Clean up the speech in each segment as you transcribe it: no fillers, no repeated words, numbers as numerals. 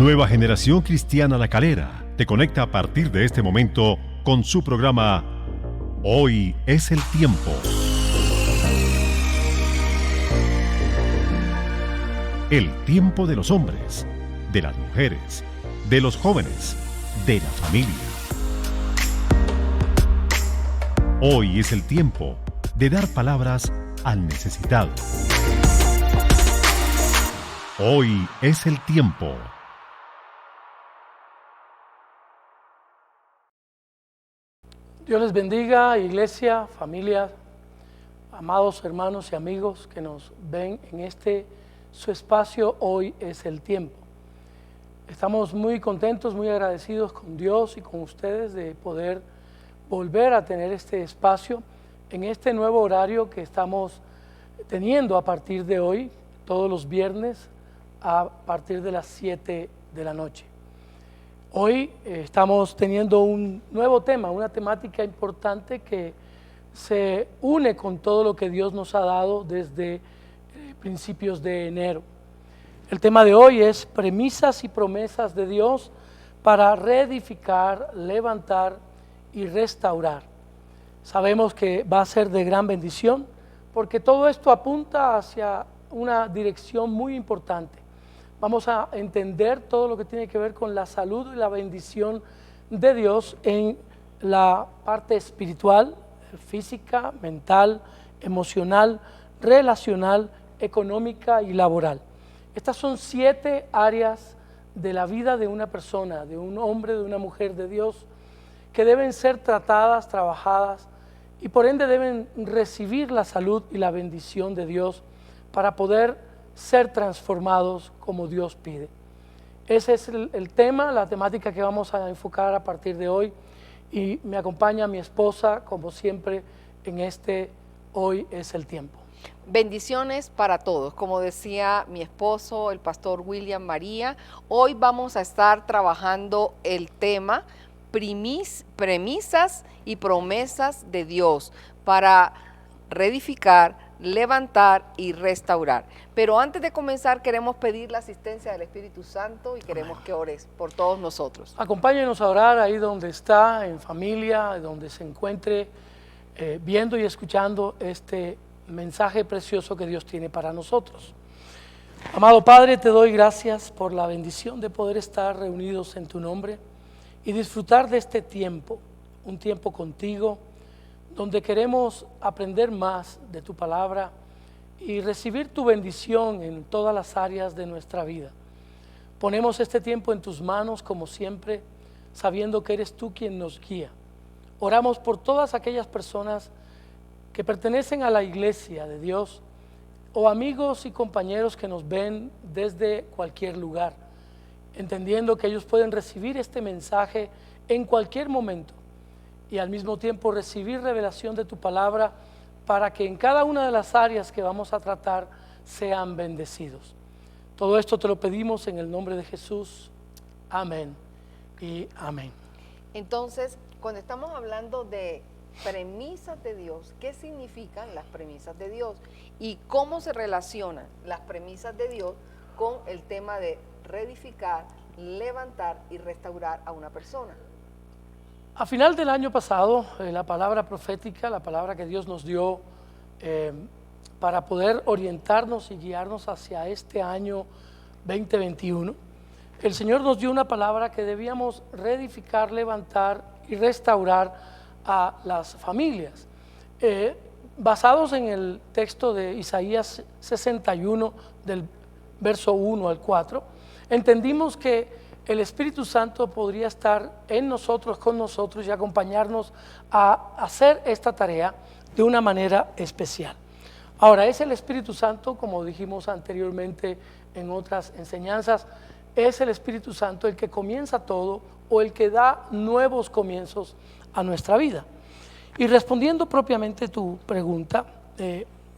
Nueva Generación Cristiana La Calera te conecta a partir de este momento con su programa Hoy es el Tiempo. El tiempo de los hombres, de las mujeres, de los jóvenes, de la familia. Hoy es el tiempo de dar palabras al necesitado. Hoy es el tiempo. Dios les bendiga, iglesia, familia, amados hermanos y amigos que nos ven en este su espacio. Hoy es el tiempo. Estamos muy contentos, muy agradecidos con Dios y con ustedes de poder volver a tener este espacio en este nuevo horario que estamos teniendo a partir de hoy, todos los viernes a partir de las 7 de la noche. Hoy estamos teniendo un nuevo tema, una temática importante que se une con todo lo que Dios nos ha dado desde principios de enero. El tema de hoy es premisas y promesas de Dios para reedificar, levantar y restaurar. Sabemos que va a ser de gran bendición porque todo esto apunta hacia una dirección muy importante. Vamos a entender todo lo que tiene que ver con la salud y la bendición de Dios en la parte espiritual, física, mental, emocional, relacional, económica y laboral. Estas son 7 áreas de la vida de una persona, de un hombre, de una mujer de Dios, que deben ser tratadas, trabajadas y por ende deben recibir la salud y la bendición de Dios para poder ser transformados como Dios pide. Ese es el tema, la temática que vamos a enfocar a partir de hoy, y me acompaña mi esposa como siempre en este Hoy es el Tiempo. Bendiciones para todos. Como decía mi esposo, el pastor William María, hoy vamos a estar trabajando el tema premisas y promesas de Dios para reedificar, levantar y restaurar. Pero antes de comenzar queremos pedir la asistencia del Espíritu Santo y queremos que ores por todos nosotros. Acompáñenos a orar ahí donde está, en familia, donde se encuentre, viendo y escuchando este mensaje precioso que Dios tiene para nosotros. Amado Padre, te doy gracias por la bendición de poder estar reunidos en tu nombre y disfrutar de este tiempo, un tiempo contigo, donde queremos aprender más de tu palabra y recibir tu bendición en todas las áreas de nuestra vida. Ponemos este tiempo en tus manos como siempre, sabiendo que eres tú quien nos guía. Oramos por todas aquellas personas que pertenecen a la iglesia de Dios o amigos y compañeros que nos ven desde cualquier lugar, entendiendo que ellos pueden recibir este mensaje en cualquier momento y al mismo tiempo recibir revelación de tu palabra para que en cada una de las áreas que vamos a tratar sean bendecidos. Todo esto te lo pedimos en el nombre de Jesús. Amén y amén. Entonces, cuando estamos hablando de premisas de Dios, ¿qué significan las premisas de Dios? ¿Y cómo se relacionan las premisas de Dios con el tema de reedificar, levantar y restaurar a una persona? A final del año pasado, la palabra profética, la palabra que Dios nos dio para poder orientarnos y guiarnos hacia este año 2021, el Señor nos dio una palabra que debíamos reedificar, levantar y restaurar a las familias. Basados en el texto de Isaías 61, del verso 1 al 4, entendimos que el Espíritu Santo podría estar en nosotros, con nosotros y acompañarnos a hacer esta tarea de una manera especial. Ahora, es el Espíritu Santo, como dijimos anteriormente en otras enseñanzas, es el Espíritu Santo el que comienza todo o el que da nuevos comienzos a nuestra vida. Y respondiendo propiamente tu pregunta,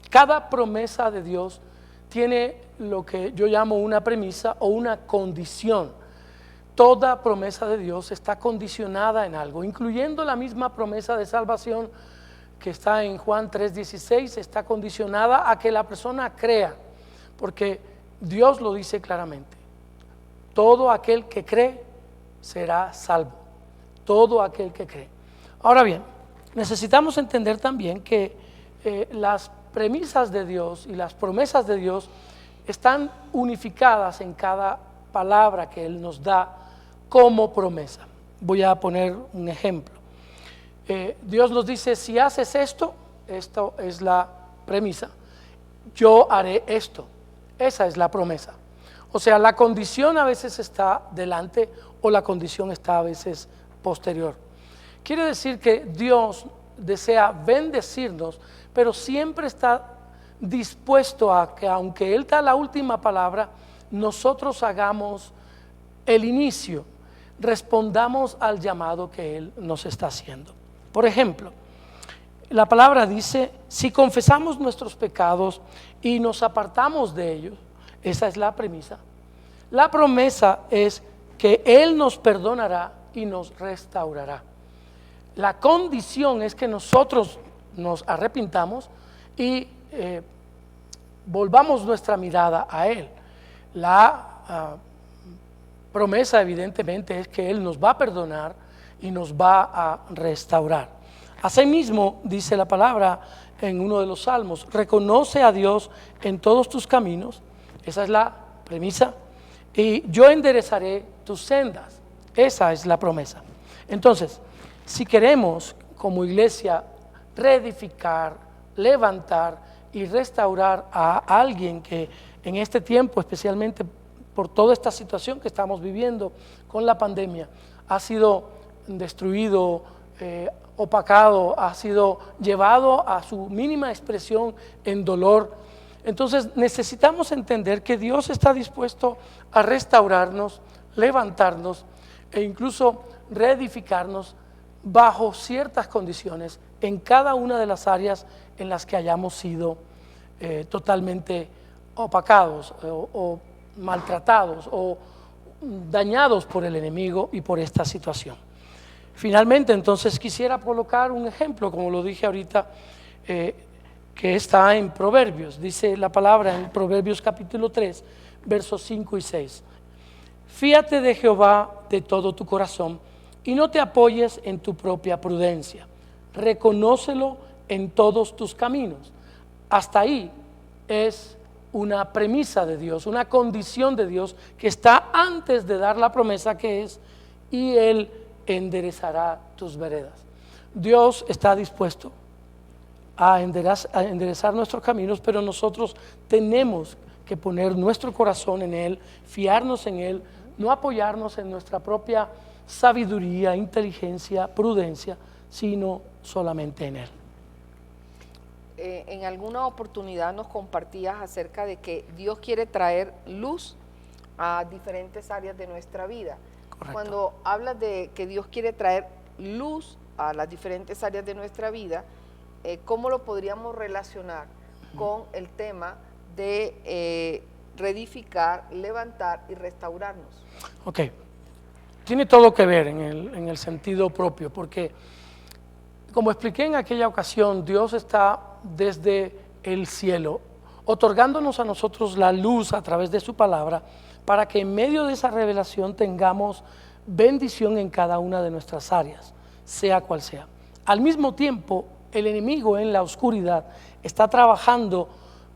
cada promesa de Dios tiene lo que yo llamo una premisa o una condición. Toda promesa de Dios está condicionada en algo, incluyendo la misma promesa de salvación que está en Juan 3:16, está condicionada a que la persona crea, porque Dios lo dice claramente. todo aquel que cree será salvo. Todo aquel que cree. Ahora bien, necesitamos entender también que las premisas de Dios y las promesas de Dios están unificadas en cada palabra que Él nos da como promesa. Voy a poner un ejemplo. Dios nos dice, si haces esto, esto es la premisa, yo haré esto. Esa es la promesa. O sea, la condición a veces está delante o la condición está a veces posterior. Quiere decir que Dios desea bendecirnos, pero siempre está dispuesto a que, aunque Él da la última palabra, nosotros hagamos el inicio, respondamos al llamado que Él nos está haciendo. Por ejemplo, la palabra dice, si confesamos nuestros pecados y nos apartamos de ellos, esa es la premisa. La promesa es que Él nos perdonará y nos restaurará. La condición es que nosotros nos arrepintamos y volvamos nuestra mirada a Él. La promesa evidentemente es que Él nos va a perdonar y nos va a restaurar. Asimismo, dice la palabra en uno de los salmos, reconoce a Dios en todos tus caminos, esa es la premisa, y yo enderezaré tus sendas, esa es la promesa. Entonces, si queremos como iglesia reedificar, levantar y restaurar a alguien que en este tiempo, especialmente por toda esta situación que estamos viviendo con la pandemia, ha sido destruido, opacado, ha sido llevado a su mínima expresión en dolor. Entonces necesitamos entender que Dios está dispuesto a restaurarnos, levantarnos e incluso reedificarnos bajo ciertas condiciones en cada una de las áreas en las que hayamos sido totalmente opacados o maltratados o dañados por el enemigo y por esta situación. Finalmente, entonces quisiera colocar un ejemplo, como lo dije ahorita, que está en Proverbios. Dice la palabra en Proverbios capítulo 3, versos 5 y 6. Fíate de Jehová de todo tu corazón y no te apoyes en tu propia prudencia. Reconócelo en todos tus caminos. Hasta ahí es una premisa de Dios, una condición de Dios que está antes de dar la promesa, que es, y Él enderezará tus veredas. Dios está dispuesto a enderezar nuestros caminos, pero nosotros tenemos que poner nuestro corazón en Él, fiarnos en Él, no apoyarnos en nuestra propia sabiduría, inteligencia, prudencia, sino solamente en Él. En alguna oportunidad nos compartías acerca de que Dios quiere traer luz a diferentes áreas de nuestra vida. Correcto. Cuando hablas de que Dios quiere traer luz a las diferentes áreas de nuestra vida, ¿cómo lo podríamos relacionar con el tema de reedificar, levantar y restaurarnos? Ok, tiene todo que ver en el sentido propio, porque como expliqué en aquella ocasión, Dios está desde el cielo otorgándonos a nosotros la luz a través de su palabra, para que en medio de esa revelación tengamos bendición en cada una de nuestras áreas, sea cual sea. Al mismo tiempo, el enemigo en la oscuridad está trabajando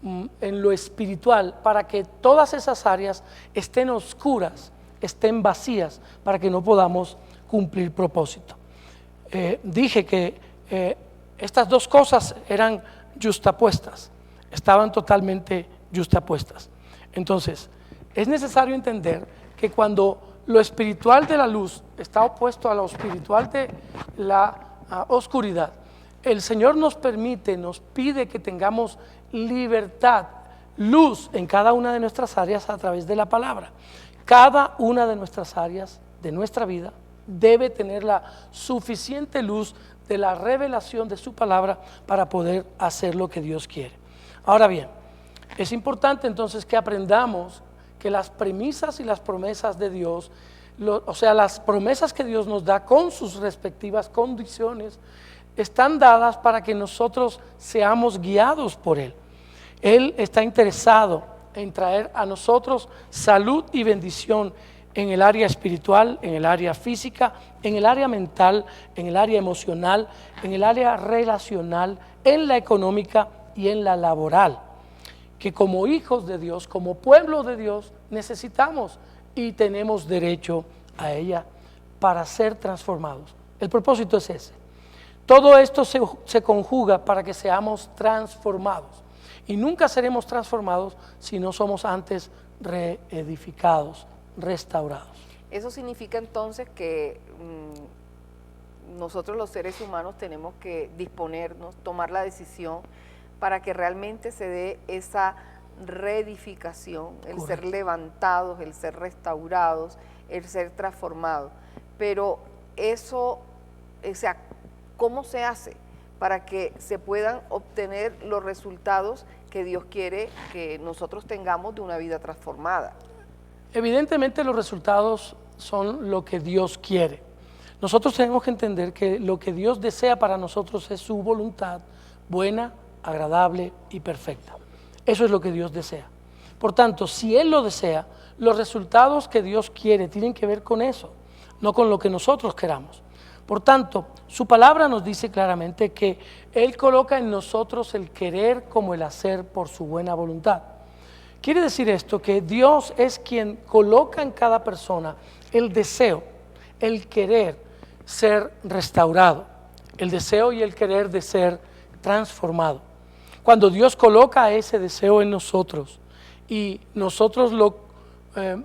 en lo espiritual para que todas esas áreas estén oscuras, estén vacías, para que no podamos cumplir propósito. Dije que estas dos cosas eran yuxtapuestas, estaban totalmente yuxtapuestas. Entonces, es necesario entender que cuando lo espiritual de la luz está opuesto a lo espiritual de la oscuridad, el Señor nos permite, nos pide que tengamos libertad, luz en cada una de nuestras áreas a través de la palabra. Cada una de nuestras áreas de nuestra vida debe tener la suficiente luz de la revelación de su palabra para poder hacer lo que Dios quiere. Ahora bien, es importante entonces que aprendamos que las premisas y las promesas de Dios, o sea, las promesas que Dios nos da con sus respectivas condiciones, están dadas para que nosotros seamos guiados por Él. Él está interesado en traer a nosotros salud y bendición en el área espiritual, en el área física, en el área mental, en el área emocional, en el área relacional, en la económica y en la laboral, que como hijos de Dios, como pueblo de Dios, necesitamos y tenemos derecho a ella para ser transformados. El propósito es ese. Todo esto se conjuga para que seamos transformados, y nunca seremos transformados si no somos antes reedificados, restaurados. Eso significa entonces que nosotros los seres humanos tenemos que disponernos, tomar la decisión para que realmente se dé esa reedificación, el Correcto. ser levantados, el ser restaurados, el ser transformados. Pero eso, o sea, ¿cómo se hace para que se puedan obtener los resultados que Dios quiere que nosotros tengamos de una vida transformada? Evidentemente los resultados son lo que Dios quiere. Nosotros tenemos que entender que lo que Dios desea para nosotros es su voluntad buena, agradable y perfecta. Eso es lo que Dios desea. Por tanto, si Él lo desea, los resultados que Dios quiere tienen que ver con eso, no con lo que nosotros queramos. Por tanto, su palabra nos dice claramente que Él coloca en nosotros el querer como el hacer por su buena voluntad. Quiere decir esto, que Dios es quien coloca en cada persona el deseo, el querer ser restaurado, el deseo y el querer de ser transformado. Cuando Dios coloca ese deseo en nosotros y nosotros lo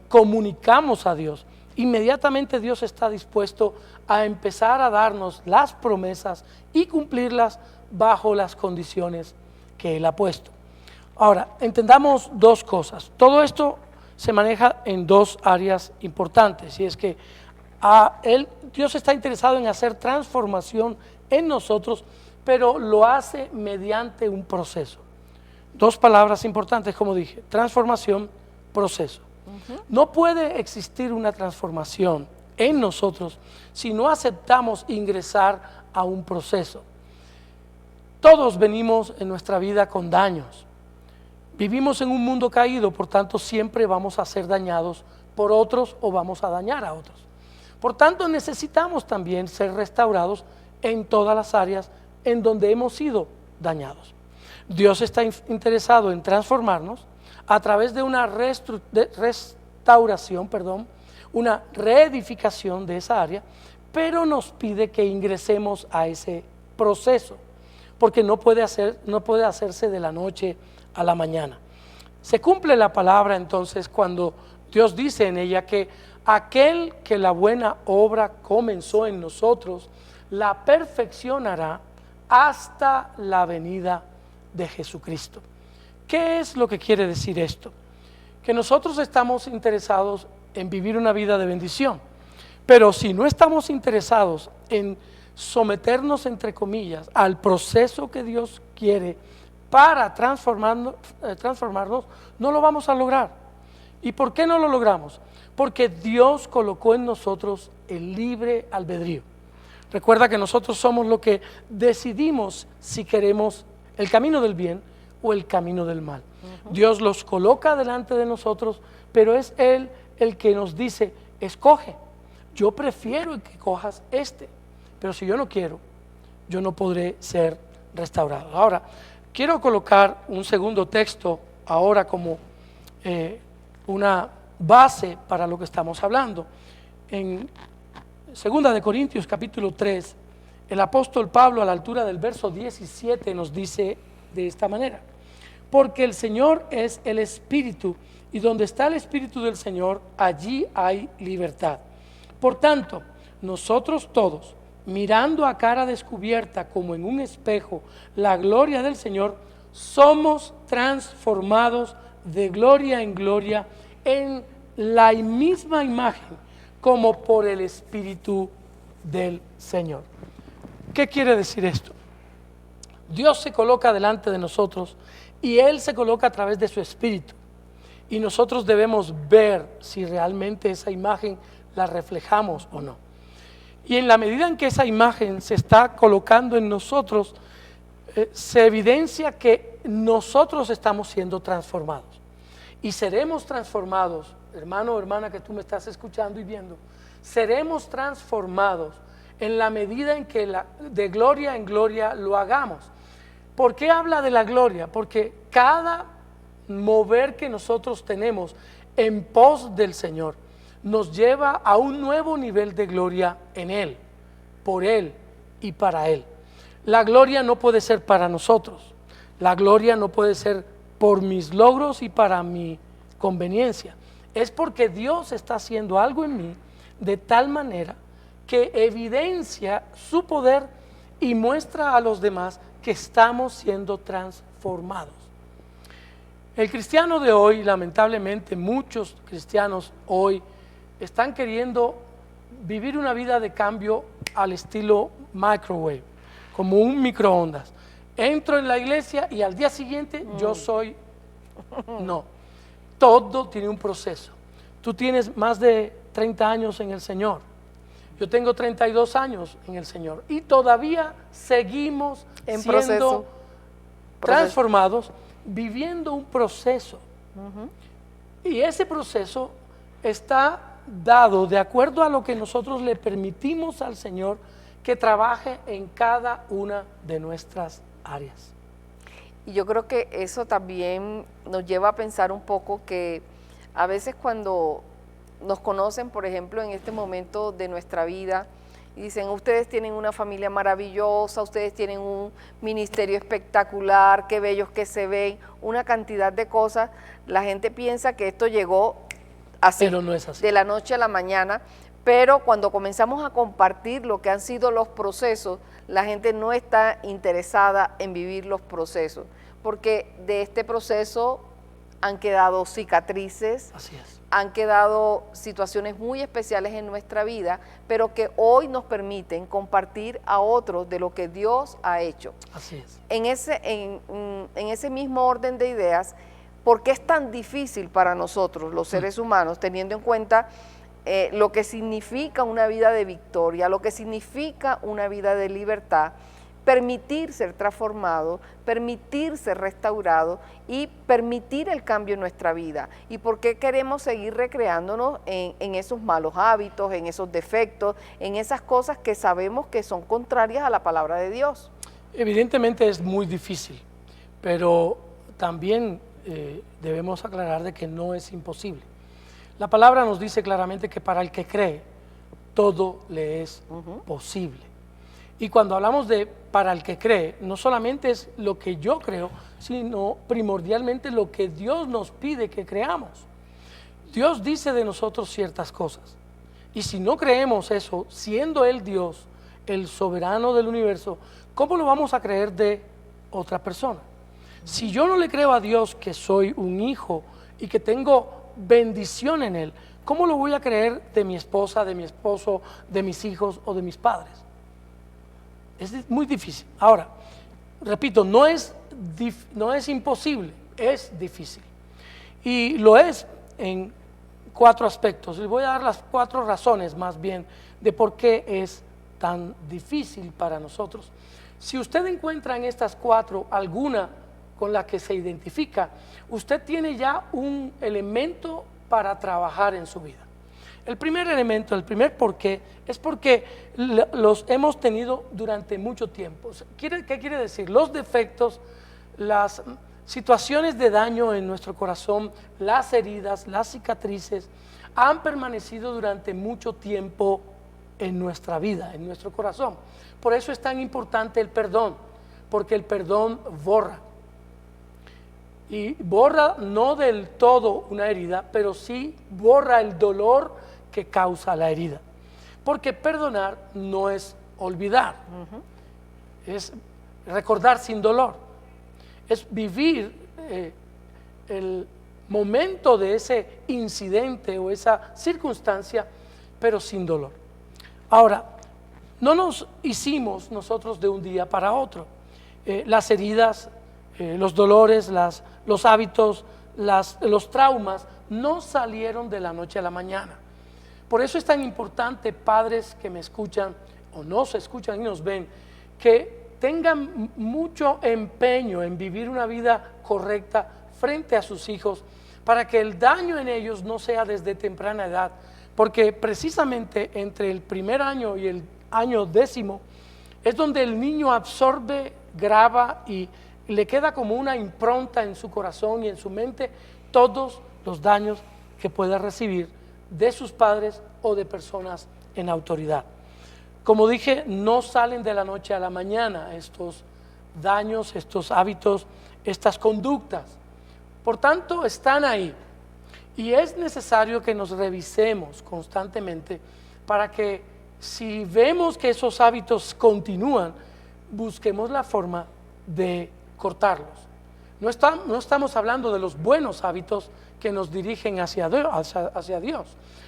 comunicamos a Dios, inmediatamente Dios está dispuesto a empezar a darnos las promesas y cumplirlas bajo las condiciones que Él ha puesto. Ahora, entendamos dos cosas. Todo esto se maneja en dos áreas importantes, y es que Dios está interesado en hacer transformación en nosotros, pero lo hace mediante un proceso. Dos palabras importantes, como dije: transformación, proceso. No puede existir una transformación en nosotros si no aceptamos ingresar a un proceso. Todos venimos en nuestra vida con daños. Vivimos en un mundo caído, por tanto siempre vamos a ser dañados por otros o vamos a dañar a otros. Por tanto, necesitamos también ser restaurados en todas las áreas en donde hemos sido dañados. Dios está interesado en transformarnos a través de una restauración, una reedificación de esa área, pero nos pide que ingresemos a ese proceso, porque no puede hacerse de la noche a la mañana. Se cumple la palabra entonces cuando Dios dice en ella que aquel que la buena obra comenzó en nosotros, la perfeccionará hasta la venida de Jesucristo. ¿Qué es lo que quiere decir esto? Que nosotros estamos interesados en vivir una vida de bendición, pero si no estamos interesados en someternos, entre comillas, al proceso que Dios quiere para transformarnos, no lo vamos a lograr. ¿Y por qué no lo logramos? Porque Dios colocó en nosotros el libre albedrío. Recuerda que nosotros somos lo que decidimos si queremos el camino del bien o el camino del mal. Dios los coloca delante de nosotros, pero es Él el que nos dice: escoge. Yo prefiero que cojas este, pero si yo no quiero, yo no podré ser restaurado. Ahora, quiero colocar un segundo texto ahora como una base para lo que estamos hablando. En 2 Corintios capítulo 3, el apóstol Pablo, a la altura del verso 17, nos dice de esta manera: porque el Señor es el Espíritu, y donde está el Espíritu del Señor, allí hay libertad. Por tanto, nosotros todos, mirando a cara descubierta como en un espejo la gloria del Señor, somos transformados de gloria en gloria en la misma imagen, como por el Espíritu del Señor. ¿Qué quiere decir esto? Dios se coloca delante de nosotros y Él se coloca a través de su Espíritu, y nosotros debemos ver si realmente esa imagen la reflejamos o no. Y en la medida en que esa imagen se está colocando en nosotros, se evidencia que nosotros estamos siendo transformados, y seremos transformados hermano o hermana que tú me estás escuchando y viendo, seremos transformados en la medida en que de gloria en gloria lo hagamos. ¿Por qué habla de la gloria? Porque cada mover que nosotros tenemos en pos del Señor nos lleva a un nuevo nivel de gloria en Él, por Él y para Él. La gloria no puede ser para nosotros, la gloria no puede ser por mis logros y para mi conveniencia. Es porque Dios está haciendo algo en mí de tal manera que evidencia su poder y muestra a los demás que estamos siendo transformados. El cristiano de hoy, lamentablemente, muchos cristianos hoy están queriendo vivir una vida de cambio al estilo microwave, como un microondas. Entro en la iglesia y al día siguiente yo soy... No, todo tiene un proceso. Tú tienes más de 30 años en el Señor. Yo tengo 32 años en el Señor y todavía seguimos en siendo transformados, viviendo un proceso. Y ese proceso está dado de acuerdo a lo que nosotros le permitimos al Señor que trabaje en cada una de nuestras áreas. Y yo creo que eso también nos lleva a pensar un poco que a veces cuando nos conocen, por ejemplo, en este momento de nuestra vida, y dicen, ustedes tienen una familia maravillosa, ustedes tienen un ministerio espectacular, qué bellos que se ven, una cantidad de cosas, la gente piensa que esto llegó así, pero no es así, de la noche a la mañana, pero cuando comenzamos a compartir lo que han sido los procesos, la gente no está interesada en vivir los procesos, porque de este proceso han quedado cicatrices, así es, han quedado situaciones muy especiales en nuestra vida, pero que hoy nos permiten compartir a otros de lo que Dios ha hecho. así es. En ese mismo orden de ideas, ¿por qué es tan difícil para nosotros, los seres humanos, teniendo en cuenta lo que significa una vida de victoria, lo que significa una vida de libertad, permitir ser transformado, permitir ser restaurado y permitir el cambio en nuestra vida? ¿Y por qué queremos seguir recreándonos en esos malos hábitos, en esos defectos, en esas cosas que sabemos que son contrarias a la palabra de Dios? Evidentemente es muy difícil, pero también debemos aclarar de que no es imposible. La palabra nos dice claramente que para el que cree, todo le es posible. Y cuando hablamos de para el que cree, no solamente es lo que yo creo, sino primordialmente lo que Dios nos pide que creamos. Dios dice de nosotros ciertas cosas. Y si no creemos eso, siendo Él Dios, el soberano del universo, ¿cómo lo vamos a creer de otra persona? Si yo no le creo a Dios que soy un hijo y que tengo bendición en Él, ¿cómo lo voy a creer de mi esposa, de mi esposo, de mis hijos o de mis padres? Es muy difícil. Ahora, repito, no es imposible, es difícil. Y lo es en 4 aspectos. Les voy a dar las 4 razones más bien de por qué es tan difícil para nosotros. Si usted encuentra en estas 4 alguna con la que se identifica, usted tiene ya un elemento para trabajar en su vida. El primer elemento, el primer porqué, es porque los hemos tenido durante mucho tiempo. ¿Qué quiere decir? Los defectos, las situaciones de daño en nuestro corazón, las heridas, las cicatrices, han permanecido durante mucho tiempo en nuestra vida, en nuestro corazón. Por eso es tan importante el perdón, porque el perdón borra. Y borra no del todo una herida, pero sí borra el dolor que causa la herida. Porque perdonar no es olvidar, es recordar sin dolor, es vivir el momento de ese incidente o esa circunstancia, pero sin dolor. Ahora, no nos hicimos nosotros de un día para otro. Las heridas, los dolores, los hábitos, los traumas no salieron de la noche a la mañana. Por eso es tan importante, padres que me escuchan o nos escuchan y nos ven, que tengan mucho empeño en vivir una vida correcta frente a sus hijos, para que el daño en ellos no sea desde temprana edad, porque precisamente entre el primer año y el año 10º es donde el niño absorbe, graba y le queda como una impronta en su corazón y en su mente todos los daños que pueda recibir de sus padres o de personas en autoridad. Como dije, no salen de la noche a la mañana estos daños, estos hábitos, estas conductas. Por tanto, están ahí. Y es necesario que nos revisemos constantemente para que, si vemos que esos hábitos continúan, busquemos la forma de cortarlos. No estamos hablando de los buenos hábitos que nos dirigen hacia Dios.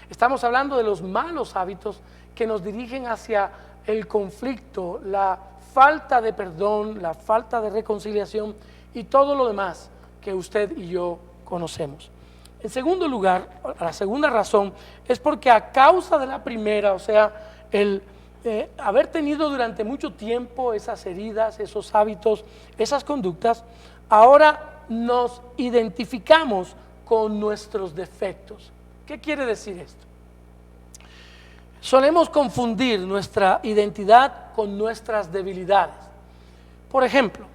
Estamos hablando de los malos hábitos que nos dirigen hacia el conflicto, la falta de perdón, la falta de reconciliación y todo lo demás que usted y yo conocemos. En segundo lugar, la segunda razón es porque a causa de la primera, o sea, el haber tenido durante mucho tiempo esas heridas, esos hábitos, esas conductas, ahora nos identificamos con nuestros defectos. ¿Qué quiere decir esto? Solemos confundir nuestra identidad con nuestras debilidades. Por ejemplo,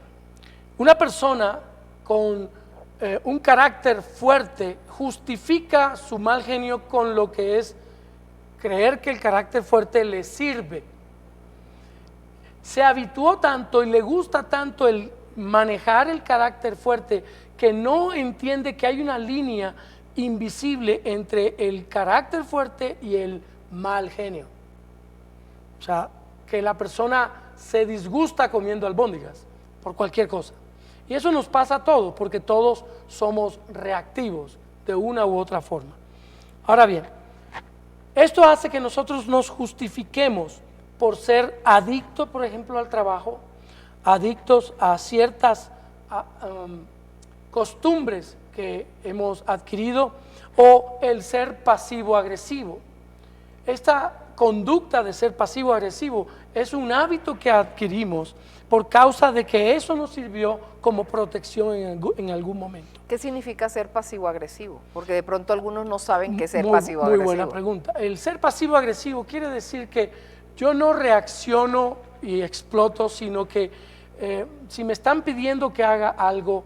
una persona con un carácter fuerte justifica su mal genio con lo que es creer que el carácter fuerte le sirve. Se habituó tanto y le gusta tanto el manejar el carácter fuerte que no entiende que hay una línea invisible entre el carácter fuerte y el mal genio. O sea, que la persona se disgusta comiendo albóndigas por cualquier cosa. Y eso nos pasa a todos, porque todos somos reactivos de una u otra forma. Ahora bien, esto hace que nosotros nos justifiquemos por ser adictos, por ejemplo, al trabajo, adictos a ciertas costumbres que hemos adquirido, o el ser pasivo-agresivo. Esta conducta de ser pasivo-agresivo es un hábito que adquirimos por causa de que eso nos sirvió como protección en algún momento. ¿Qué significa ser pasivo-agresivo? Porque de pronto algunos no saben qué es ser pasivo-agresivo. Muy buena pregunta. El ser pasivo-agresivo quiere decir que yo no reacciono y exploto, sino que si me están pidiendo que haga algo,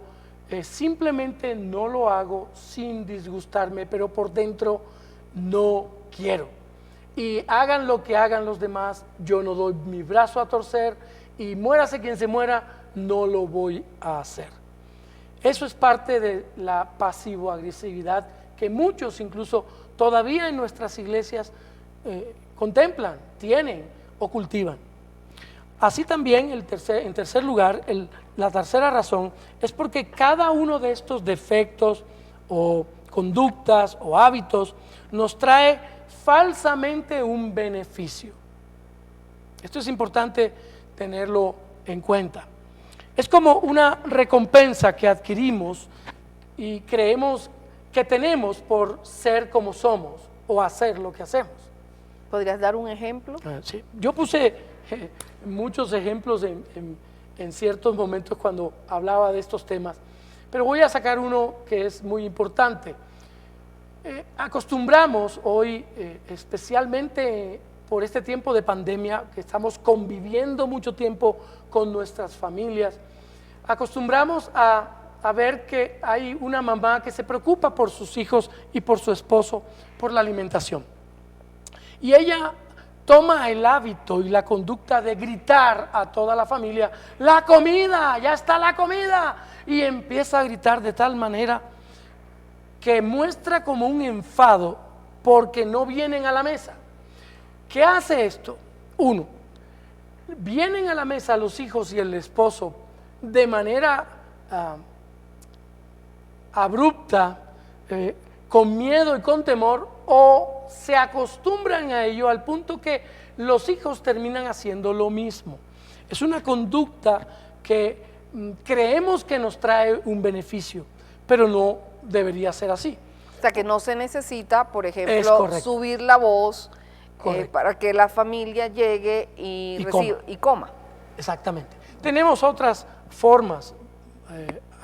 simplemente no lo hago sin disgustarme, pero por dentro no quiero. Y hagan lo que hagan los demás, yo no doy mi brazo a torcer, y muérase quien se muera, no lo voy a hacer. Eso es parte de la pasivo-agresividad que muchos incluso todavía en nuestras iglesias contemplan, tienen o cultivan. Así también, en tercer lugar, la tercera razón es porque cada uno de estos defectos o conductas o hábitos nos trae falsamente un beneficio. Esto es importante tenerlo en cuenta. Es como una recompensa que adquirimos y creemos que tenemos por ser como somos o hacer lo que hacemos. ¿Podrías dar un ejemplo? Sí. Yo puse muchos ejemplos en ciertos momentos cuando hablaba de estos temas, pero voy a sacar uno que es muy importante. Acostumbramos hoy, especialmente por este tiempo de pandemia, que estamos conviviendo mucho tiempo con nuestras familias, acostumbramos a ver que hay una mamá que se preocupa por sus hijos y por su esposo, por la alimentación. Y ella toma el hábito y la conducta de gritar a toda la familia: ¡la comida! ¡Ya está la comida! Y empieza a gritar de tal manera que muestra como un enfado porque no vienen a la mesa. ¿Qué hace esto? Uno, vienen a la mesa los hijos y el esposo de manera abrupta, con miedo y con temor, o se acostumbran a ello al punto que los hijos terminan haciendo lo mismo. Es una conducta que creemos que nos trae un beneficio, pero no debería ser así. O sea, que no se necesita, por ejemplo, subir la voz para que la familia llegue y coma. Exactamente. Tenemos otras formas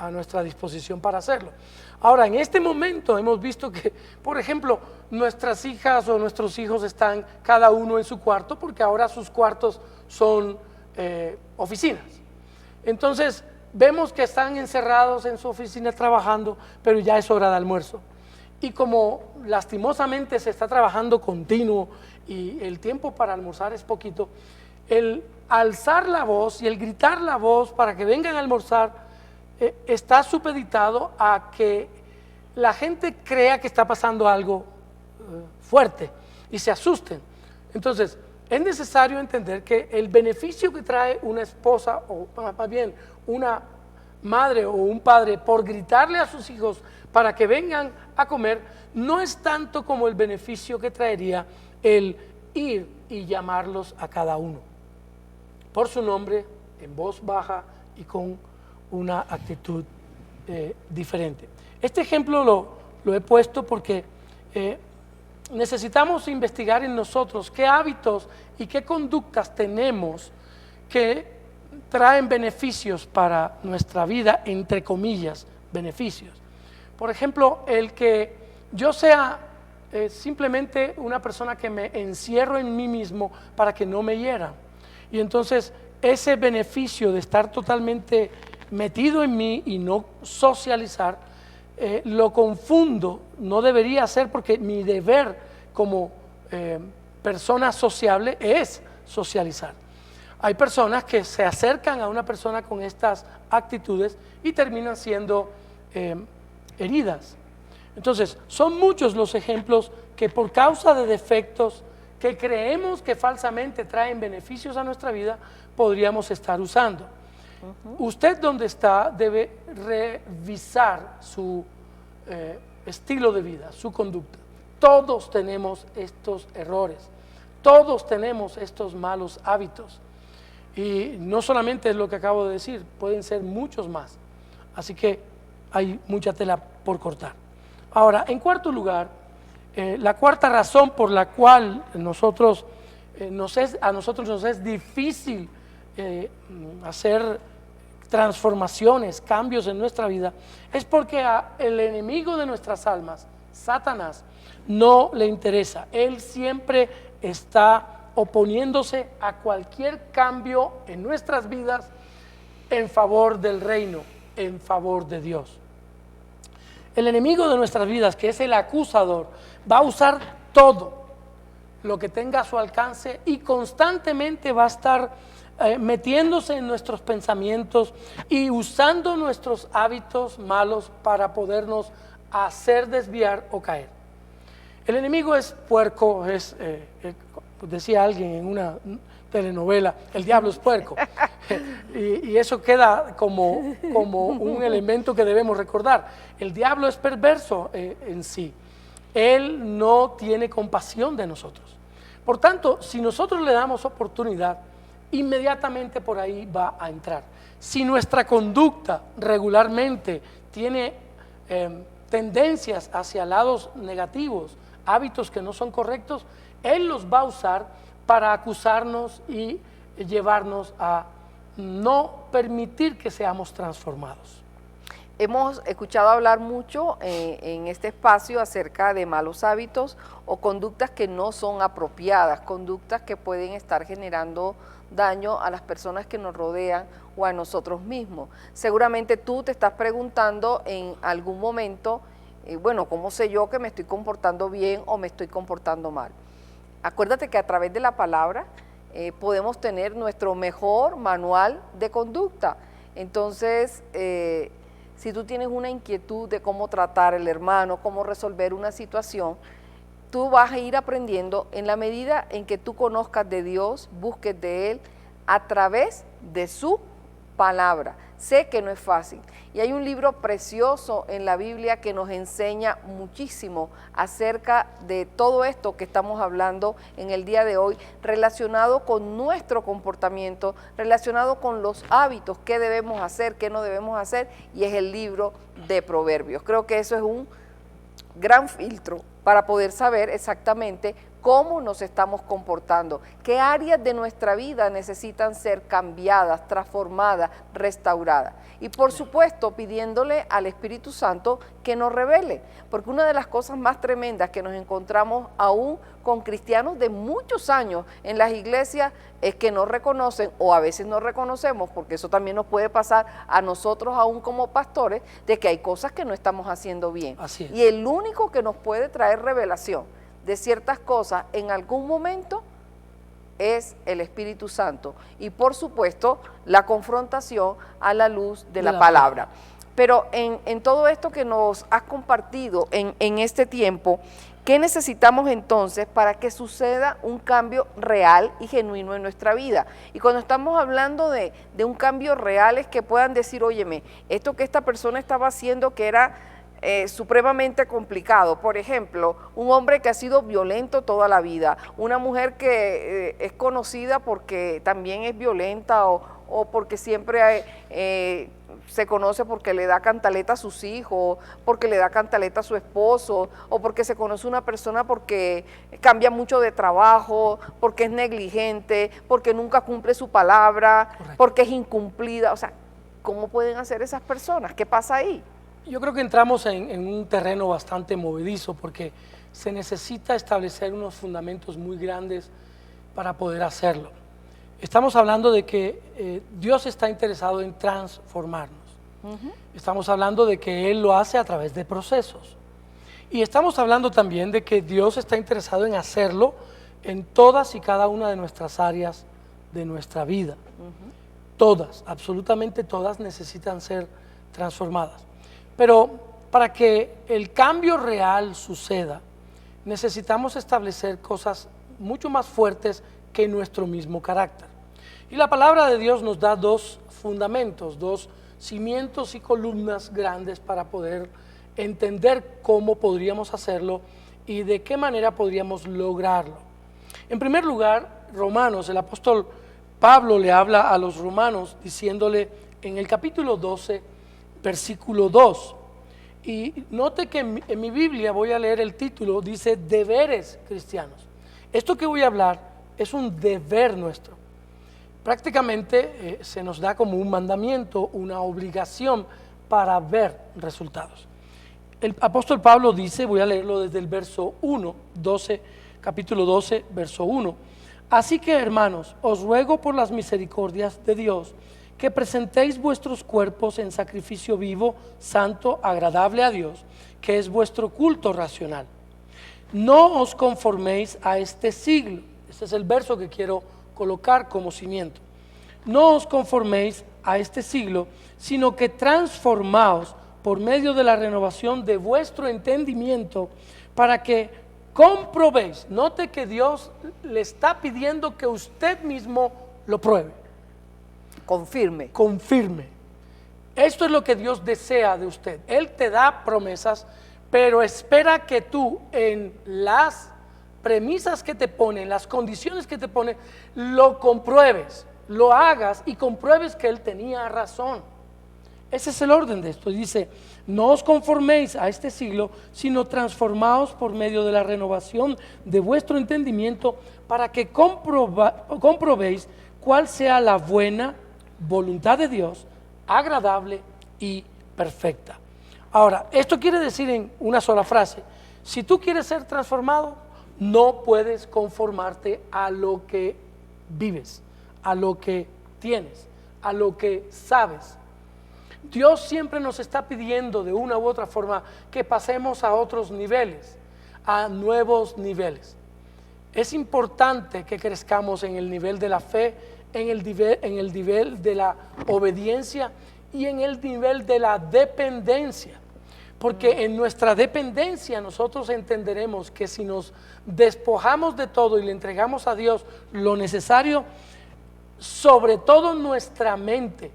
a nuestra disposición para hacerlo. Ahora, en este momento hemos visto que, por ejemplo, nuestras hijas o nuestros hijos están cada uno en su cuarto, porque ahora sus cuartos son oficinas. Entonces, vemos que están encerrados en su oficina trabajando, pero ya es hora de almuerzo. Y como lastimosamente se está trabajando continuo y el tiempo para almorzar es poquito, el alzar la voz y el gritar la voz para que vengan a almorzar está supeditado a que la gente crea que está pasando algo fuerte y se asusten. Entonces, es necesario entender que el beneficio que trae una esposa, o más bien una madre o un padre, por gritarle a sus hijos para que vengan a comer, no es tanto como el beneficio que traería el ir y llamarlos a cada uno por su nombre, en voz baja y con una actitud diferente. Este ejemplo lo he puesto porque necesitamos investigar en nosotros qué hábitos y qué conductas tenemos que traen beneficios para nuestra vida, entre comillas, beneficios. Por ejemplo, el que yo sea simplemente una persona que me encierro en mí mismo para que no me hieran. Y entonces ese beneficio de estar totalmente metido en mí y no socializar, lo confundo, no debería ser, porque mi deber como persona sociable es socializar. Hay personas que se acercan a una persona con estas actitudes y terminan siendo heridas. Entonces, son muchos los ejemplos que por causa de defectos que creemos que falsamente traen beneficios a nuestra vida, podríamos estar usando. Usted, donde está, debe revisar su estilo de vida, su conducta. Todos tenemos estos errores, todos tenemos estos malos hábitos. Y no solamente es lo que acabo de decir, pueden ser muchos más. Así que hay mucha tela por cortar. Ahora, en cuarto lugar, la cuarta razón por la cual a nosotros nos es difícil hacer transformaciones, cambios en nuestra vida, es porque el enemigo de nuestras almas, Satanás, no le interesa. Él siempre está oponiéndose a cualquier cambio en nuestras vidas en favor del reino, en favor de Dios. El enemigo de nuestras vidas, que es el acusador, va a usar todo lo que tenga a su alcance y constantemente va a estar metiéndose en nuestros pensamientos y usando nuestros hábitos malos para podernos hacer desviar o caer. El enemigo es puerco, decía alguien en una telenovela, el diablo es puerco. y eso queda como un elemento que debemos recordar. El diablo es perverso en sí. Él no tiene compasión de nosotros. Por tanto, si nosotros le damos oportunidad, inmediatamente por ahí va a entrar. Si nuestra conducta regularmente tiene tendencias hacia lados negativos, hábitos que no son correctos, Él los va a usar para acusarnos y llevarnos a no permitir que seamos transformados. Hemos escuchado hablar mucho en este espacio acerca de malos hábitos o conductas que no son apropiadas, conductas que pueden estar generando daño a las personas que nos rodean o a nosotros mismos. Seguramente tú te estás preguntando en algún momento, bueno, ¿cómo sé yo que me estoy comportando bien o me estoy comportando mal? Acuérdate que a través de la palabra podemos tener nuestro mejor manual de conducta. Entonces, si tú tienes una inquietud de cómo tratar al hermano, cómo resolver una situación, tú vas a ir aprendiendo en la medida en que tú conozcas de Dios, busques de Él a través de su palabra. Sé que no es fácil y hay un libro precioso en la Biblia que nos enseña muchísimo acerca de todo esto que estamos hablando en el día de hoy, relacionado con nuestro comportamiento, relacionado con los hábitos, qué debemos hacer, qué no debemos hacer, y es el libro de Proverbios. Creo que eso es un gran filtro para poder saber exactamente cómo nos estamos comportando, qué áreas de nuestra vida necesitan ser cambiadas, transformadas, restauradas. Y por supuesto, pidiéndole al Espíritu Santo que nos revele, porque una de las cosas más tremendas que nos encontramos aún con cristianos de muchos años en las iglesias es que no reconocen, o a veces no reconocemos, porque eso también nos puede pasar a nosotros aún como pastores, de que hay cosas que no estamos haciendo bien. Así es. Y el único que nos puede traer revelación de ciertas cosas en algún momento es el Espíritu Santo, y por supuesto la confrontación a la luz de la palabra. Pero en todo esto que nos has compartido en este tiempo, ¿qué necesitamos entonces para que suceda un cambio real y genuino en nuestra vida? Y cuando estamos hablando de un cambio real, es que puedan decir, óyeme, esto que esta persona estaba haciendo que era supremamente complicado. Por ejemplo, un hombre que ha sido violento toda la vida, una mujer que es conocida porque también es violenta, o porque siempre se conoce porque le da cantaleta a sus hijos, porque le da cantaleta a su esposo, o porque se conoce una persona porque cambia mucho de trabajo, porque es negligente, porque nunca cumple su palabra, correcto, porque es incumplida. O sea, ¿cómo pueden hacer esas personas? ¿Qué pasa ahí? Yo creo que entramos en un terreno bastante movedizo, porque se necesita establecer unos fundamentos muy grandes para poder hacerlo. Estamos hablando de que Dios está interesado en transformarnos. Estamos hablando de que Él lo hace a través de procesos. Y estamos hablando también de que Dios está interesado en hacerlo en todas y cada una de nuestras áreas de nuestra vida. Todas, absolutamente todas necesitan ser transformadas. Pero para que el cambio real suceda, necesitamos establecer cosas mucho más fuertes que nuestro mismo carácter. Y la palabra de Dios nos da dos fundamentos, dos cimientos y columnas grandes para poder entender cómo podríamos hacerlo y de qué manera podríamos lograrlo. En primer lugar, Romanos, el apóstol Pablo le habla a los romanos diciéndole en el capítulo 12, versículo 2, y note que en mi Biblia, voy a leer el título, dice deberes cristianos. Esto que voy a hablar es un deber nuestro. Prácticamente se nos da como un mandamiento, una obligación para ver resultados. El apóstol Pablo dice, voy a leerlo desde el verso 1, capítulo 12, verso 1. Así que, hermanos, os ruego por las misericordias de Dios que presentéis vuestros cuerpos en sacrificio vivo, santo, agradable a Dios, que es vuestro culto racional. No os conforméis a este siglo. Este es el verso que quiero colocar como cimiento. No os conforméis a este siglo, sino que transformaos por medio de la renovación de vuestro entendimiento, para que comprobéis. Note que Dios le está pidiendo que usted mismo lo pruebe. Confirme. Confirme. Esto es lo que Dios desea de usted. Él te da promesas, pero espera que tú en las premisas que te pone, en las condiciones que te pone, lo compruebes, lo hagas y compruebes que Él tenía razón. Ese es el orden de esto. Dice, no os conforméis a este siglo, sino transformaos por medio de la renovación de vuestro entendimiento, para que comprobéis cuál sea la buena voluntad de Dios, agradable y perfecta. Ahora, esto quiere decir en una sola frase: si tú quieres ser transformado, no puedes conformarte a lo que vives, a lo que tienes, a lo que sabes. Dios siempre nos está pidiendo de una u otra forma que pasemos a otros niveles, a nuevos niveles. Es importante que crezcamos en el nivel de la fe, en el nivel de la obediencia y en el nivel de la dependencia. Porque en nuestra dependencia nosotros entenderemos que si nos despojamos de todo y le entregamos a Dios lo necesario, sobre todo nuestra mente,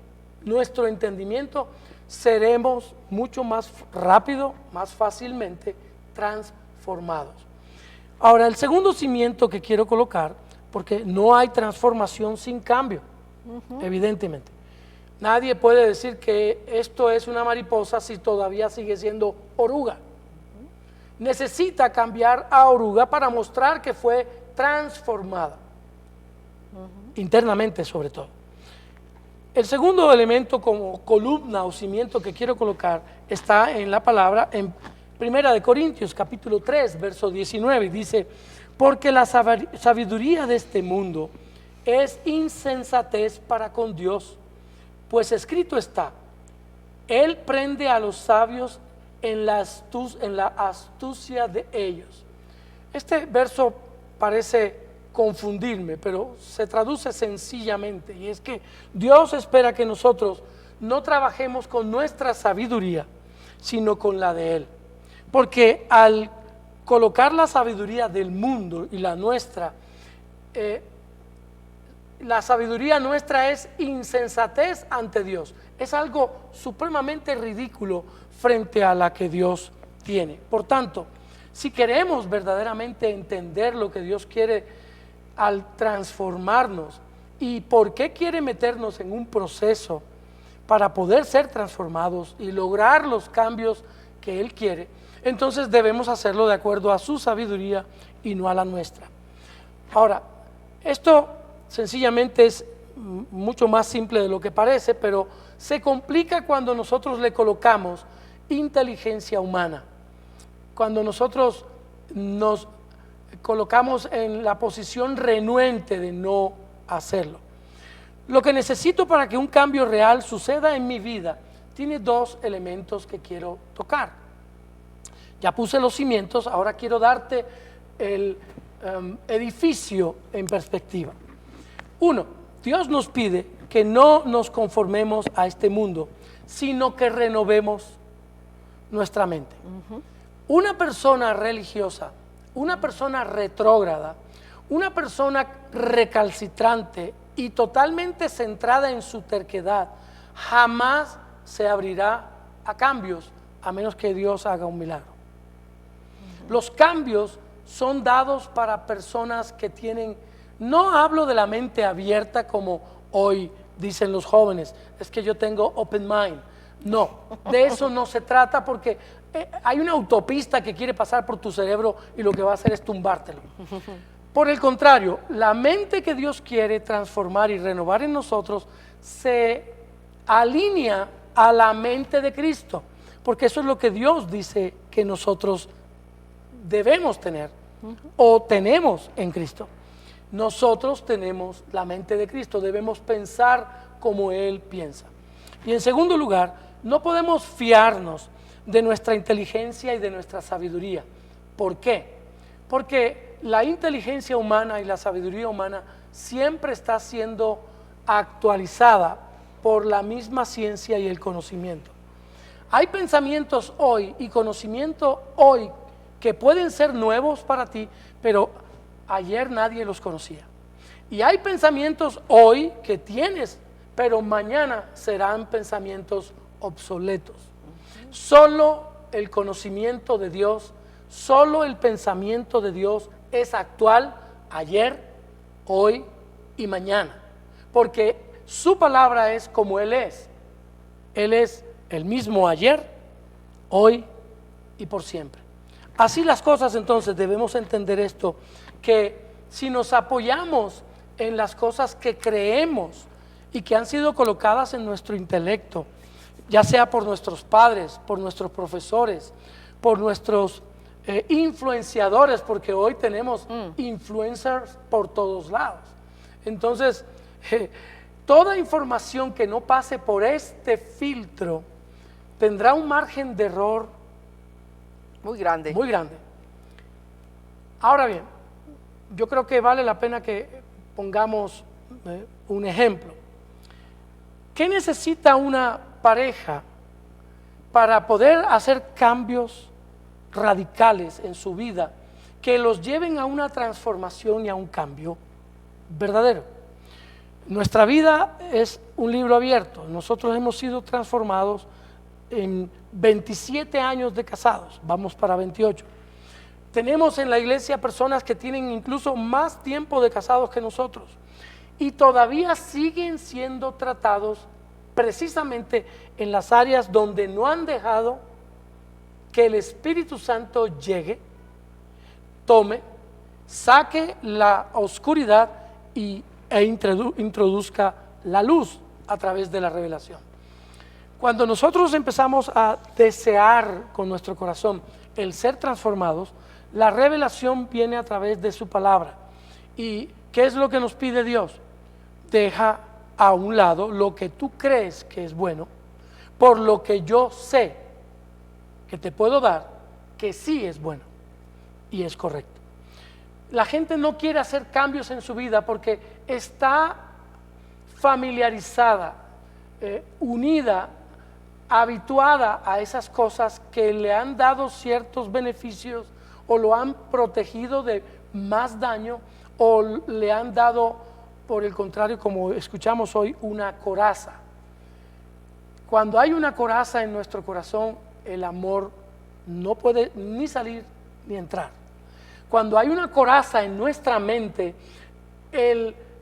nuestro entendimiento, seremos mucho más rápido, más fácilmente transformados. Ahora, el segundo cimiento que quiero colocar, porque no hay transformación sin cambio, evidentemente. Nadie puede decir que esto es una mariposa si todavía sigue siendo oruga. necesita cambiar a oruga para mostrar que fue transformada, internamente sobre todo. El segundo elemento como columna o cimiento que quiero colocar está en la palabra en 1 Corintios capítulo 3, verso 19, dice: porque la sabiduría de este mundo es insensatez para con Dios, pues escrito está: Él prende a los sabios en la astucia de ellos. Este verso parece confundirme, pero se traduce sencillamente, y es que Dios espera que nosotros no trabajemos con nuestra sabiduría, sino con la de Él, porque al colocar la sabiduría del mundo y la nuestra, la sabiduría nuestra es insensatez ante Dios, es algo supremamente ridículo frente a la que Dios tiene. Por tanto, si queremos verdaderamente entender lo que Dios quiere al transformarnos y por qué quiere meternos en un proceso para poder ser transformados y lograr los cambios que Él quiere, entonces debemos hacerlo de acuerdo a su sabiduría y no a la nuestra. Ahora, esto sencillamente es mucho más simple de lo que parece, pero se complica cuando nosotros le colocamos inteligencia humana, cuando nosotros nos colocamos en la posición renuente de no hacerlo. Lo que necesito para que un cambio real suceda en mi vida tiene dos elementos que quiero tocar. Ya puse los cimientos, ahora quiero darte el edificio en perspectiva. Uno, Dios nos pide que no nos conformemos a este mundo, sino que renovemos nuestra mente. Una persona religiosa, una persona retrógrada, una persona recalcitrante y totalmente centrada en su terquedad, jamás se abrirá a cambios, a menos que Dios haga un milagro. Los cambios son dados para personas que tienen, no hablo de la mente abierta como hoy dicen los jóvenes, es que yo tengo open mind. No, de eso no se trata, porque hay una autopista que quiere pasar por tu cerebro y lo que va a hacer es tumbártelo. Por el contrario, la mente que Dios quiere transformar y renovar en nosotros se alinea a la mente de Cristo, porque eso es lo que Dios dice que nosotros debemos tener o tenemos en Cristo. Nosotros tenemos la mente de Cristo, debemos pensar como Él piensa. Y en segundo lugar, no podemos fiarnos de nuestra inteligencia y de nuestra sabiduría. ¿Por qué? Porque la inteligencia humana y la sabiduría humana siempre está siendo actualizada por la misma ciencia y el conocimiento. Hay pensamientos hoy y conocimiento hoy que pueden ser nuevos para ti, pero ayer nadie los conocía. Y hay pensamientos hoy que tienes, pero mañana serán pensamientos obsoletos. Solo el conocimiento de Dios, solo el pensamiento de Dios es actual ayer, hoy y mañana, porque su palabra es como Él es. Él es el mismo ayer, hoy y por siempre. Así las cosas, entonces debemos entender esto, que si nos apoyamos en las cosas que creemos y que han sido colocadas en nuestro intelecto, ya sea por nuestros padres, por nuestros profesores, por nuestros influenciadores, porque hoy tenemos influencers por todos lados. Entonces, toda información que no pase por este filtro tendrá un margen de error muy grande. Muy grande. Ahora bien, yo creo que vale la pena que pongamos un ejemplo. ¿Qué necesita una pareja para poder hacer cambios radicales en su vida que los lleven a una transformación y a un cambio verdadero? Nuestra vida es un libro abierto. Nosotros hemos sido transformados en 27 años de casados, vamos para 28. Tenemos en la iglesia personas que tienen incluso más tiempo de casados que nosotros y todavía siguen siendo tratados precisamente en las áreas donde no han dejado que el Espíritu Santo llegue, tome, saque la oscuridad e introduzca la luz a través de la revelación. Cuando nosotros empezamos a desear con nuestro corazón el ser transformados, la revelación viene a través de su palabra. ¿Y qué es lo que nos pide Dios? Deja a un lado lo que tú crees que es bueno, por lo que yo sé que te puedo dar, que sí es bueno y es correcto. La gente no quiere hacer cambios en su vida porque está familiarizada, unida, habituada a esas cosas que le han dado ciertos beneficios o lo han protegido de más daño o le han dado, por el contrario, como escuchamos hoy, una coraza. Cuando hay una coraza en nuestro corazón, el amor no puede ni salir ni entrar. Cuando hay una coraza en nuestra mente,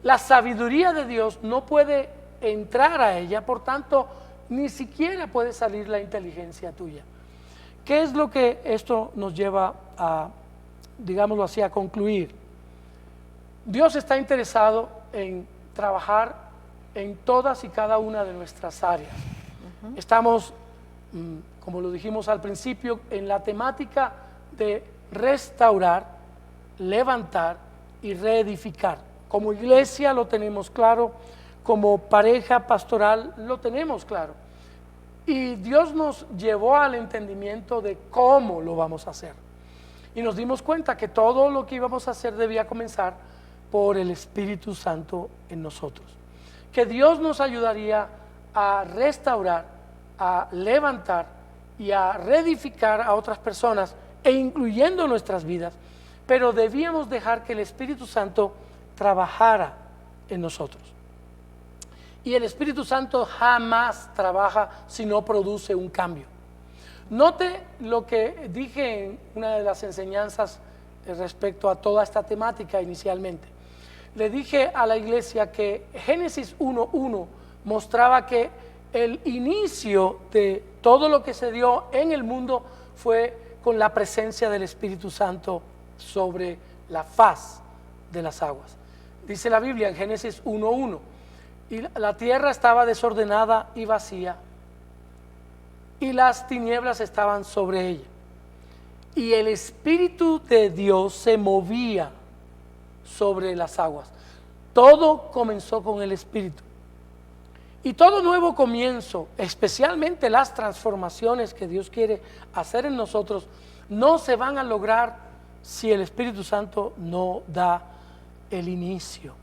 la sabiduría de Dios no puede entrar a ella, por tanto, ni siquiera puede salir la inteligencia tuya. ¿Qué es lo que esto nos lleva a, digámoslo así, a concluir? Dios está interesado en trabajar en todas y cada una de nuestras áreas. Estamos, como lo dijimos al principio, en la temática de restaurar, levantar y reedificar. Como iglesia lo tenemos claro, como pareja pastoral lo tenemos claro. Y Dios nos llevó al entendimiento de cómo lo vamos a hacer. Y nos dimos cuenta que todo lo que íbamos a hacer debía comenzar por el Espíritu Santo en nosotros. Que Dios nos ayudaría a restaurar, a levantar y a reedificar a otras personas, e incluyendo nuestras vidas, pero debíamos dejar que el Espíritu Santo trabajara en nosotros. Y el Espíritu Santo jamás trabaja si no produce un cambio. Note lo que dije en una de las enseñanzas respecto a toda esta temática inicialmente. Le dije a la iglesia que Génesis 1:1 mostraba que el inicio de todo lo que se dio en el mundo fue con la presencia del Espíritu Santo sobre la faz de las aguas. Dice la Biblia en Génesis 1:1, y la tierra estaba desordenada y vacía, y las tinieblas estaban sobre ella, y el Espíritu de Dios se movía sobre las aguas. Todo comenzó con el Espíritu. Y todo nuevo comienzo, especialmente las transformaciones que Dios quiere hacer en nosotros, no se van a lograr si el Espíritu Santo no da el inicio.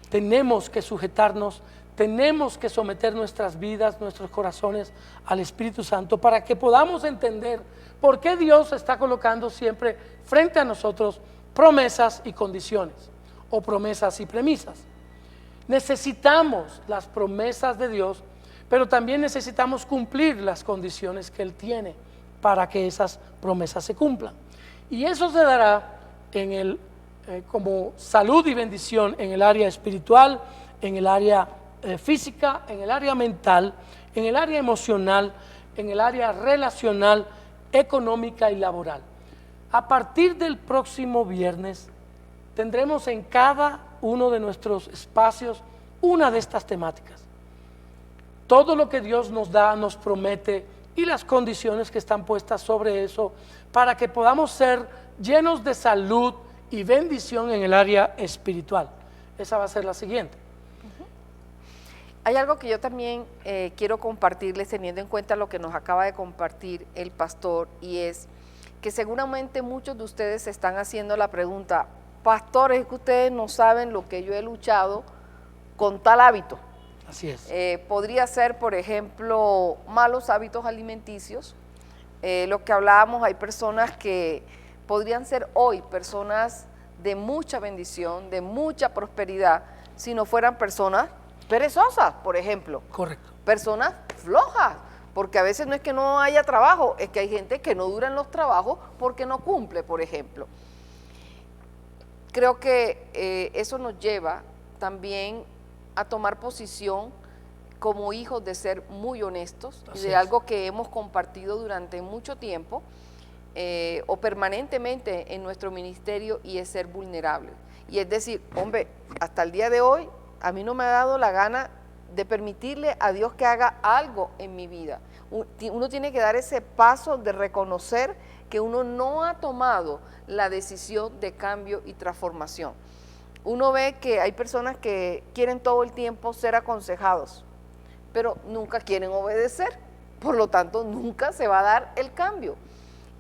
Tenemos que sujetarnos, tenemos que someter nuestras vidas, nuestros corazones al Espíritu Santo para que podamos entender por qué Dios está colocando siempre frente a nosotros promesas y condiciones, o promesas y premisas. Necesitamos las promesas de Dios, pero también necesitamos cumplir las condiciones que Él tiene para que esas promesas se cumplan. Y eso se dará como salud y bendición en el área espiritual, en el área física, en el área mental, en el área emocional, en el área relacional, económica y laboral. A partir del próximo viernes tendremos en cada uno de nuestros espacios una de estas temáticas. Todo lo que Dios nos da, nos promete, y las condiciones que están puestas sobre eso para que podamos ser llenos de salud y bendición en el área espiritual. Esa va a ser la siguiente. Hay algo que yo también quiero compartirles teniendo en cuenta lo que nos acaba de compartir el pastor, y es que seguramente muchos de ustedes se están haciendo la pregunta: pastor, es que ustedes no saben lo que yo he luchado con tal hábito. Así es. Podría ser, por ejemplo, malos hábitos alimenticios. Lo que hablábamos, hay personas que podrían ser hoy personas de mucha bendición, de mucha prosperidad, si no fueran personas perezosas, por ejemplo. Correcto. Personas flojas, porque a veces no es que no haya trabajo, es que hay gente que no dura en los trabajos porque no cumple, por ejemplo. Creo que eso nos lleva también a tomar posición como hijos de ser muy honestos, y Así de es. algo que hemos compartido durante mucho tiempo o permanentemente en nuestro ministerio, y es ser vulnerable. Y es decir, hombre, hasta el día de hoy a mí no me ha dado la gana de permitirle a Dios que haga algo en mi vida. Uno tiene que dar ese paso de reconocer que uno no ha tomado la decisión de cambio y transformación. Uno ve que hay personas que quieren todo el tiempo ser aconsejados, pero nunca quieren obedecer, por lo tanto nunca se va a dar el cambio.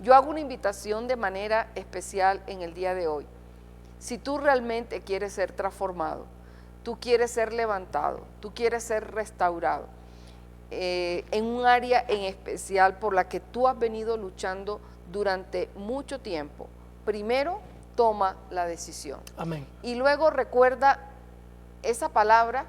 Yo hago una invitación de manera especial en el día de hoy. Si tú realmente quieres ser transformado, tú quieres ser levantado, tú quieres ser restaurado, en un área en especial por la que tú has venido luchando durante mucho tiempo, primero toma la decisión. Amén. Y luego recuerda esa palabra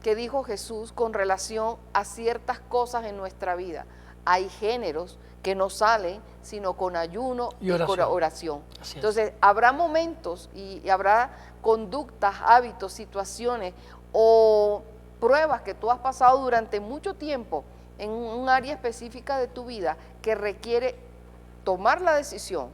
que dijo Jesús con relación a ciertas cosas en nuestra vida. Hay géneros que no salen sino con ayuno y con oración. Así es. Entonces, habrá momentos y habrá conductas, hábitos, situaciones o pruebas que tú has pasado durante mucho tiempo en un área específica de tu vida que requiere tomar la decisión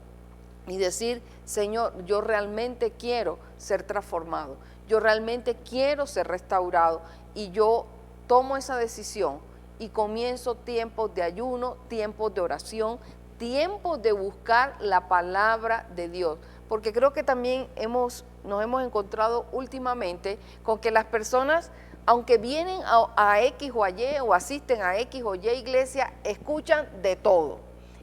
y decir, Señor, yo realmente quiero ser transformado, yo realmente quiero ser restaurado, y yo tomo esa decisión y comienzo tiempos de ayuno, tiempos de oración, tiempos de buscar la palabra de Dios. Porque creo que también nos hemos encontrado últimamente con que las personas, aunque vienen a X o a Y o asisten a X o Y iglesia, escuchan de todo.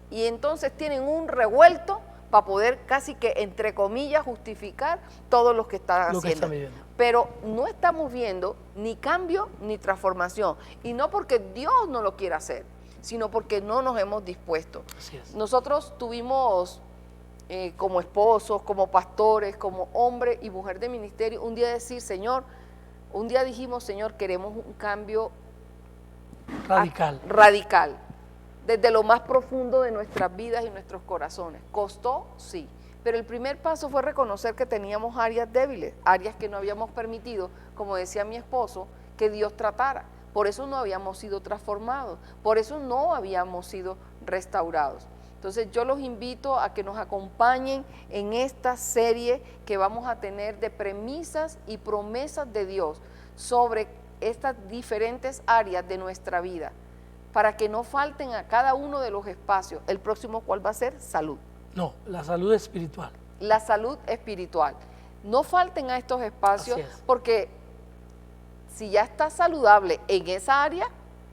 Y entonces tienen un revuelto para poder casi que, entre comillas, justificar todo lo que están haciendo. Pero no estamos viendo ni cambio ni transformación. Y no porque Dios no lo quiera hacer, sino porque no nos hemos dispuesto. Así es. Nosotros tuvimos como esposos, como pastores, como hombre y mujer de ministerio, un día dijimos, Señor, queremos un cambio radical, desde lo más profundo de nuestras vidas y nuestros corazones. ¿Costó? Sí. Pero el primer paso fue reconocer que teníamos áreas débiles, áreas que no habíamos permitido, como decía mi esposo, que Dios tratara. Por eso no habíamos sido transformados, por eso no habíamos sido restaurados. Entonces yo los invito a que nos acompañen en esta serie que vamos a tener de premisas y promesas de Dios sobre estas diferentes áreas de nuestra vida, para que no falten a cada uno de los espacios. El próximo, ¿cuál va a ser? Salud. No, la salud espiritual. La salud espiritual. No falten a estos espacios, porque si ya estás saludable en esa área,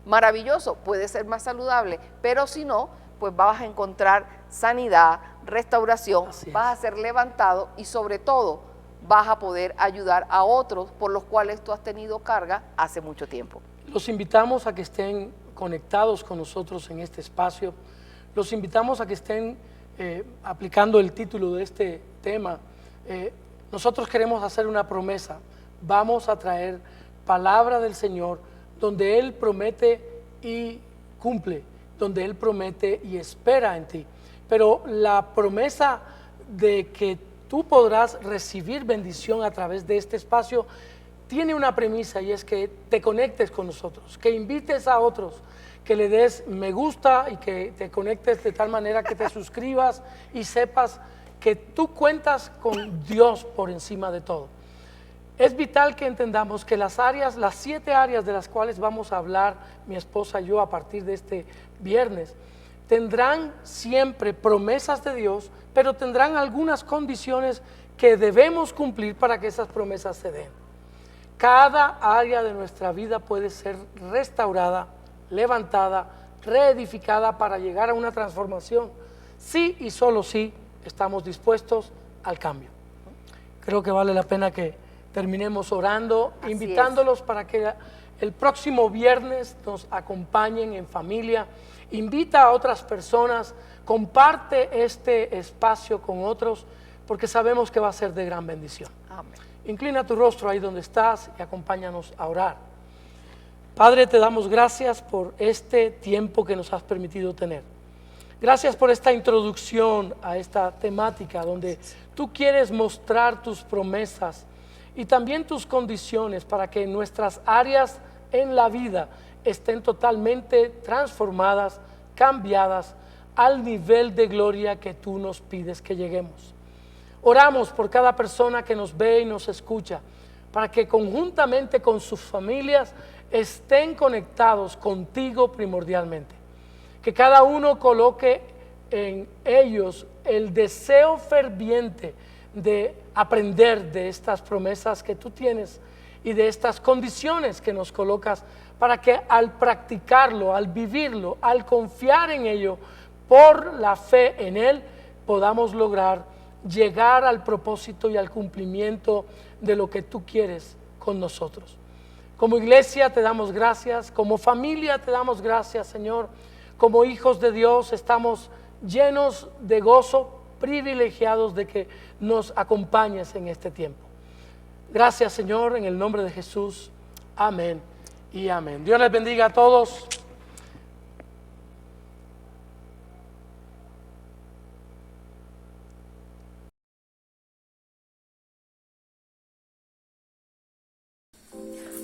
maravilloso, puede ser más saludable, pero si no, pues vas a encontrar sanidad, restauración, vas a ser levantado y sobre todo vas a poder ayudar a otros por los cuales tú has tenido carga hace mucho tiempo. Los invitamos a que estén conectados con nosotros en este espacio. Los invitamos a que estén aplicando el título de este tema. Nosotros queremos hacer una promesa. Vamos a traer palabra del Señor donde Él promete y cumple, donde Él promete y espera en ti. Pero la promesa de que tú podrás recibir bendición a través de este espacio tiene una premisa, y es que te conectes con nosotros, que invites a otros, que le des me gusta y que te conectes de tal manera que te suscribas y sepas que tú cuentas con Dios por encima de todo. Es vital que entendamos que las 7 áreas de las cuales vamos a hablar mi esposa y yo a partir de este viernes, tendrán siempre promesas de Dios, pero tendrán algunas condiciones que debemos cumplir para que esas promesas se den. Cada área de nuestra vida puede ser restaurada, levantada, reedificada para llegar a una transformación, sí y solo si estamos dispuestos al cambio. Creo que vale la pena que terminemos orando, invitándolos para que el próximo viernes nos acompañen en familia. Invita a otras personas, comparte este espacio con otros, porque sabemos que va a ser de gran bendición. Amén. Inclina tu rostro ahí donde estás y acompáñanos a orar. Padre, te damos gracias por este tiempo que nos has permitido tener. Gracias por esta introducción a esta temática donde tú quieres mostrar tus promesas y también tus condiciones para que en nuestras áreas en la vida estén totalmente transformadas, cambiadas al nivel de gloria que tú nos pides que lleguemos. Oramos por cada persona que nos ve y nos escucha, para que conjuntamente con sus familias estén conectados contigo primordialmente. Que cada uno coloque en ellos el deseo ferviente de aprender de estas promesas que tú tienes y de estas condiciones que nos colocas, para que al practicarlo, al vivirlo, al confiar en ello, por la fe en Él, podamos lograr llegar al propósito y al cumplimiento de lo que tú quieres con nosotros. Como iglesia te damos gracias, como familia te damos gracias, Señor. Como hijos de Dios estamos llenos de gozo, privilegiados de que nos acompañes en este tiempo. Gracias, Señor, en el nombre de Jesús. Amén y amén. Dios les bendiga a todos.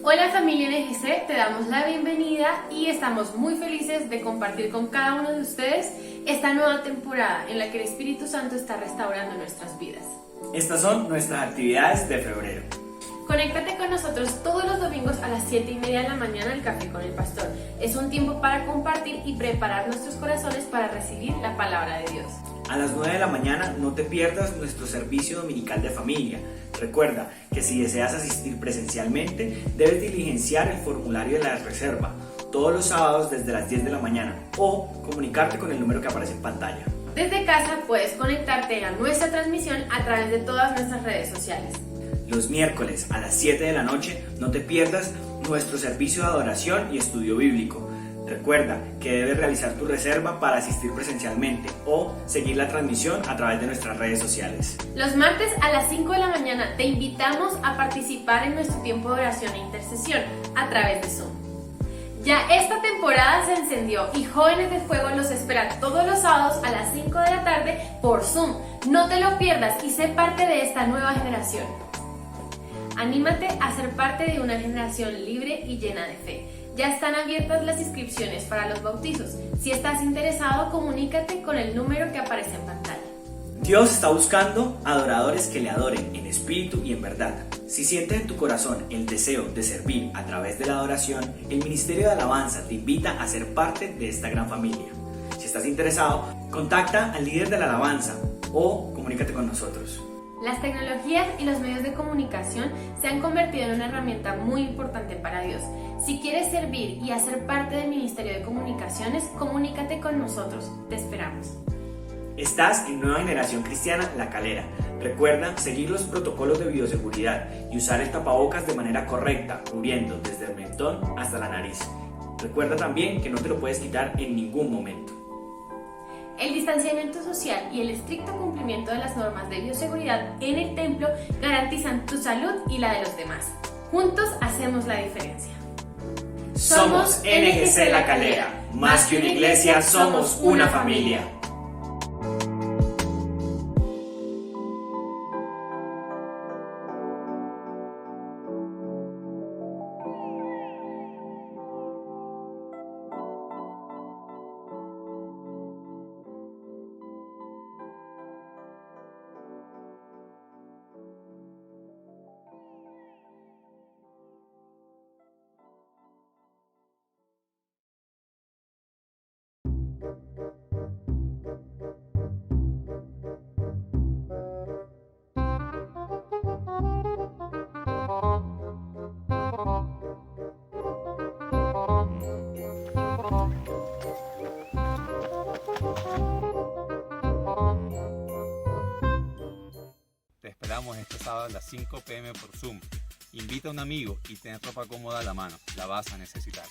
Hola familia NGC, te damos la bienvenida y estamos muy felices de compartir con cada uno de ustedes esta nueva temporada en la que el Espíritu Santo está restaurando nuestras vidas. Estas son nuestras actividades de febrero. Conéctate con nosotros todos los domingos a las 7:30 de la mañana al Café con el Pastor. Es un tiempo para compartir y preparar nuestros corazones para recibir la palabra de Dios. A las 9 de la mañana no te pierdas nuestro servicio dominical de familia. Recuerda que si deseas asistir presencialmente, debes diligenciar el formulario de la reserva todos los sábados desde las 10 de la mañana o comunicarte con el número que aparece en pantalla. Desde casa puedes conectarte a nuestra transmisión a través de todas nuestras redes sociales. Los miércoles a las 7 de la noche no te pierdas nuestro servicio de adoración y estudio bíblico. Recuerda que debes realizar tu reserva para asistir presencialmente o seguir la transmisión a través de nuestras redes sociales. Los martes a las 5 de la mañana te invitamos a participar en nuestro tiempo de oración e intercesión a través de Zoom. Ya esta temporada se encendió y Jóvenes de Fuego los espera todos los sábados a las 5 de la tarde por Zoom. No te lo pierdas y sé parte de esta nueva generación. Anímate a ser parte de una generación libre y llena de fe. Ya están abiertas las inscripciones para los bautizos. Si estás interesado, comunícate con el número que aparece en pantalla. Dios está buscando adoradores que le adoren en espíritu y en verdad. Si sientes en tu corazón el deseo de servir a través de la adoración, el Ministerio de Alabanza te invita a ser parte de esta gran familia. Si estás interesado, contacta al líder de la alabanza o comunícate con nosotros. Las tecnologías y los medios de comunicación se han convertido en una herramienta muy importante para Dios. Si quieres servir y hacer parte del Ministerio de Comunicaciones, comunícate con nosotros. Te esperamos. Estás en Nueva Generación Cristiana La Calera. Recuerda seguir los protocolos de bioseguridad y usar el tapabocas de manera correcta, cubriendo desde el mentón hasta la nariz. Recuerda también que no te lo puedes quitar en ningún momento. El distanciamiento social y el estricto cumplimiento de las normas de bioseguridad en el templo garantizan tu salud y la de los demás. Juntos hacemos la diferencia. Somos NGC La Calera. Más que una iglesia, somos una familia. Te esperamos este sábado a las 5 p.m. por Zoom. Invita a un amigo y ten ropa cómoda a la mano. La vas a necesitar.